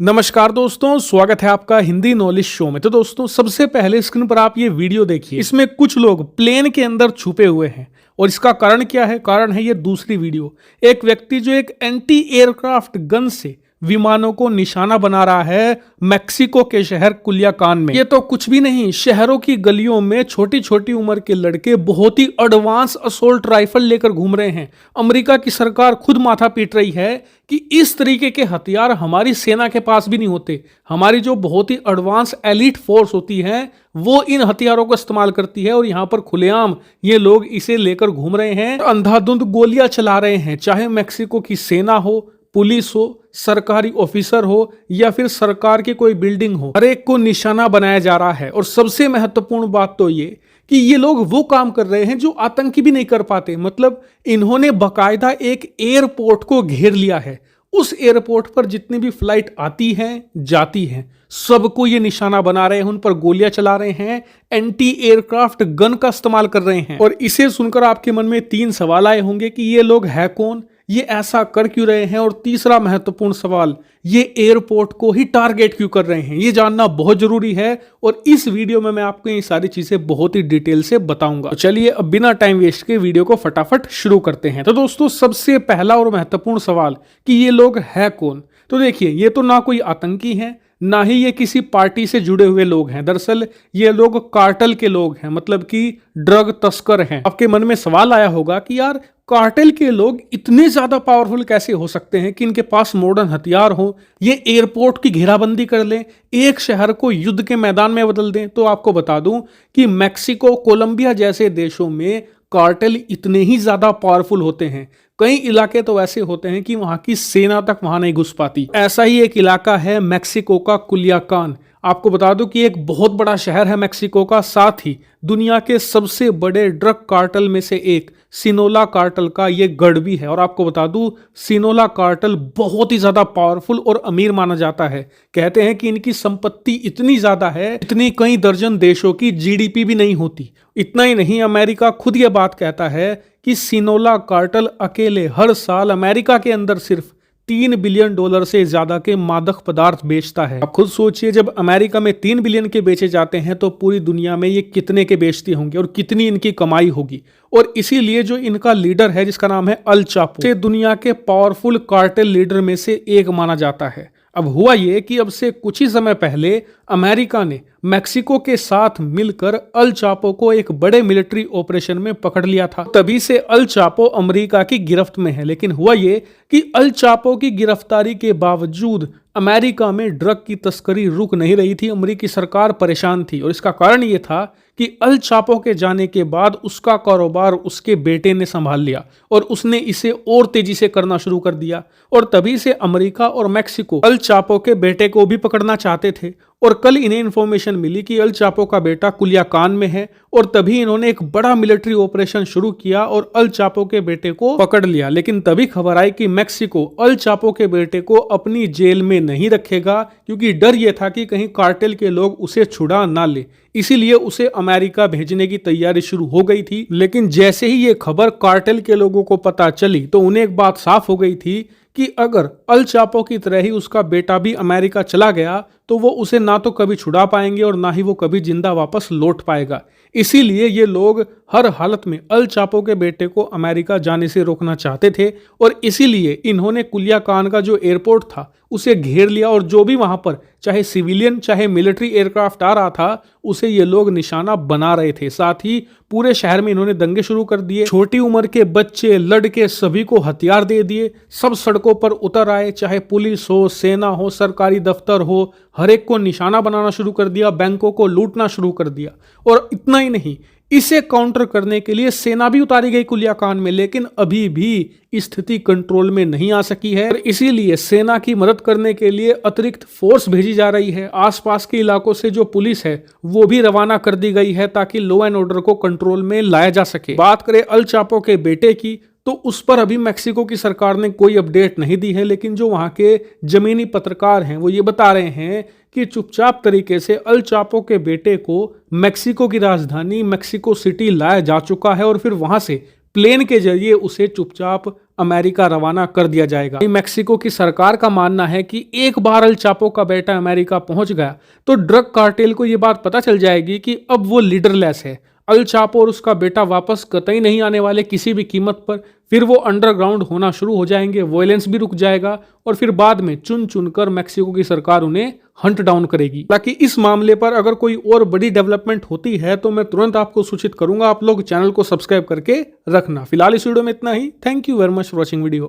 नमस्कार दोस्तों, स्वागत है आपका हिंदी नॉलेज शो में। तो दोस्तों, सबसे पहले स्क्रीन पर आप ये वीडियो देखिए। इसमें कुछ लोग प्लेन के अंदर छुपे हुए हैं और इसका कारण क्या है? कारण है ये दूसरी वीडियो। एक व्यक्ति जो एक एंटी एयरक्राफ्ट गन से विमानों को निशाना बना रहा है मेक्सिको के शहर कुलियाकान में। ये तो कुछ भी नहीं, शहरों की गलियों में छोटी छोटी उम्र के लड़के बहुत ही एडवांस असोल्ट राइफल लेकर घूम रहे हैं। अमेरिका की सरकार खुद माथा पीट रही है कि इस तरीके के हथियार हमारी सेना के पास भी नहीं होते। हमारी जो बहुत ही एडवांस एलिट फोर्स होती है वो इन हथियारों को इस्तेमाल करती है और यहाँ पर खुलेआम ये लोग इसे लेकर घूम रहे हैं, अंधाधुंध गोलियां चला रहे हैं। चाहे मेक्सिको की सेना हो, पुलिस हो, सरकारी ऑफिसर हो या फिर सरकार की कोई बिल्डिंग हो, हर एक को निशाना बनाया जा रहा है। और सबसे महत्वपूर्ण बात तो ये कि ये लोग वो काम कर रहे हैं जो आतंकी भी नहीं कर पाते। मतलब इन्होंने बकायदा एक एयरपोर्ट को घेर लिया है। उस एयरपोर्ट पर जितनी भी फ्लाइट आती हैं जाती हैं, सबको ये निशाना बना रहे हैं, उन पर गोलियां चला रहे हैं, एंटी एयरक्राफ्ट गन का इस्तेमाल कर रहे हैं। और इसे सुनकर आपके मन में तीन सवाल आए होंगे कि ये लोग है कौन, ये ऐसा कर क्यों रहे हैं, और तीसरा महत्वपूर्ण सवाल, ये एयरपोर्ट को ही टारगेट क्यों कर रहे हैं। ये जानना बहुत जरूरी है और इस वीडियो में मैं आपको ये सारी चीजें बहुत ही डिटेल से बताऊंगा। तो चलिए अब बिना टाइम वेस्ट के वीडियो को फटाफट शुरू करते हैं। तो दोस्तों, सबसे पहला और महत्वपूर्ण सवाल कि ये लोग है कौन। तो देखिए, ये तो ना कोई आतंकी है, ना ही ये किसी पार्टी से जुड़े हुए लोग हैं। दरअसल ये लोग कार्टेल के लोग हैं, मतलब कि ड्रग तस्कर हैं। आपके मन में सवाल आया होगा कि यार, कार्टेल के लोग इतने ज्यादा पावरफुल कैसे हो सकते हैं कि इनके पास मॉडर्न हथियार हो, ये एयरपोर्ट की घेराबंदी कर लें, एक शहर को युद्ध के मैदान में बदल दें। तो आपको बता दूं कि मेक्सिको, कोलंबिया जैसे देशों में कार्टेल इतने ही ज्यादा पावरफुल होते हैं। कई इलाके तो ऐसे होते हैं कि वहां की सेना तक वहां नहीं घुस पाती। ऐसा ही एक इलाका है मेक्सिको का कुलियाकान। आपको बता दूं कि एक बहुत बड़ा शहर है मेक्सिको का, साथ ही दुनिया के सबसे बड़े ड्रग कार्टेल में से एक सिनोला कार्टेल का ये गढ़ भी है। और आपको बता दूं, सिनोला कार्टेल बहुत ही ज्यादा पावरफुल और अमीर माना जाता है। कहते हैं कि इनकी संपत्ति इतनी ज्यादा है, इतनी कई दर्जन देशों की जीडीपी भी नहीं होती। इतना ही नहीं, अमेरिका खुद ये बात कहता है कि सिनोला कार्टेल अकेले हर साल अमेरिका के अंदर सिर्फ $3 बिलियन से ज्यादा के मादक पदार्थ बेचता है। आप खुद सोचिए, जब अमेरिका में 3 बिलियन के बेचे जाते हैं तो पूरी दुनिया में ये कितने के बेचते होंगे और कितनी इनकी कमाई होगी। और इसीलिए जो इनका लीडर है, जिसका नाम है अल चापो, से दुनिया के पावरफुल कार्टेल लीडर में से एक माना जाता है। अब हुआ ये कि अब से कुछ ही समय पहले अमेरिका ने मेक्सिको के साथ मिलकर अल चापो को एक बड़े मिलिट्री ऑपरेशन में पकड़ लिया था। तभी से अल चापो अमेरिका की गिरफ्त में है। लेकिन हुआ ये कि अल चापो की गिरफ्तारी के बावजूद अमेरिका में ड्रग की तस्करी रुक नहीं रही थी। अमेरिकी सरकार परेशान थी और इसका कारण ये था कि अल चापो के जाने के बाद उसका कारोबार उसके बेटे ने संभाल लिया और उसने इसे और तेजी से करना शुरू कर दिया। और तभी से अमेरिका और मेक्सिको अल चापो के बेटे को भी पकड़ना चाहते थे। और कल इन्हें इंफॉर्मेशन मिली कि अल चापो का बेटा कुलियाकान में है और तभी इन्होंने एक बड़ा मिलिट्री ऑपरेशन शुरू किया और अल चापो के बेटे को पकड़ लिया। लेकिन तभी खबर आई कि मेक्सिको अल चापो के बेटे को अपनी जेल में नहीं रखेगा, क्योंकि डर यह था कि कहीं कार्टेल के लोग उसे छुड़ा ना ले। इसीलिए उसे अमेरिका भेजने की तैयारी शुरू हो गई थी। लेकिन जैसे ही ये खबर कार्टेल के लोगों को पता चली तो उन्हें एक बात साफ हो गई थी कि अगर अल चापो की तरह ही उसका बेटा भी अमेरिका चला गया तो वो उसे ना तो कभी छुड़ा पाएंगे और ना ही वो कभी जिंदा वापस लौट पाएगा। इसीलिए ये लोग हर हालत में अल चापो के बेटे को अमेरिका जाने से रोकना चाहते थे और इसीलिए इन्होंने कुलियाकान का जो एयरपोर्ट था उसे घेर लिया और जो भी वहां पर चाहे सिविलियन चाहे मिलिट्री एयरक्राफ्ट आ रहा था उसे ये लोग निशाना बना रहे थे। साथ ही पूरे शहर में इन्होंने दंगे शुरू कर दिए। छोटी उम्र के बच्चे, लड़के सभी को हथियार दे दिए। सब सड़कों पर उतर आए, चाहे पुलिस हो, सेना हो, सरकारी दफ्तर हो, हर एक को निशाना बनाना शुरू कर दिया, बैंकों को लूटना शुरू कर दिया। और इतना ही नहीं, इसे काउंटर करने के लिए सेना भी उतारी गई कुलियाकान में, लेकिन अभी भी स्थिति कंट्रोल में नहीं आ सकी है। और इसीलिए सेना की मदद करने के लिए अतिरिक्त फोर्स भेजी जा रही है। आसपास के इलाकों से जो पुलिस है वो भी रवाना कर दी गई है ताकि लॉ एंड ऑर्डर को कंट्रोल में लाया जा सके। बात करें अल चापो के बेटे की तो उस पर अभी मेक्सिको की सरकार ने कोई अपडेट नहीं दी है। लेकिन जो वहां के जमीनी पत्रकार हैं वो ये बता रहे हैं कि चुपचाप तरीके से अल चापो के बेटे को मेक्सिको की राजधानी मेक्सिको सिटी लाया जा चुका है और फिर वहां से प्लेन के जरिए उसे चुपचाप अमेरिका रवाना कर दिया जाएगा। मेक्सिको की सरकार का मानना है कि एक बार अल चापो का बेटा अमेरिका पहुंच गया तो ड्रग कार्टेल को यह बात पता चल जाएगी कि अब वो लीडरलेस है। अल चापो और उसका बेटा वापस कतई नहीं आने वाले किसी भी कीमत पर। फिर वो अंडरग्राउंड होना शुरू हो जाएंगे, वायलेंस भी रुक जाएगा और फिर बाद में चुन चुनकर मेक्सिको की सरकार उन्हें हंट डाउन करेगी। ताकि इस मामले पर अगर कोई और बड़ी डेवलपमेंट होती है तो मैं तुरंत आपको सूचित करूंगा। आप लोग चैनल को सब्सक्राइब करके रखना। फिलहाल इस वीडियो में इतना ही। Thank you very much for watching video.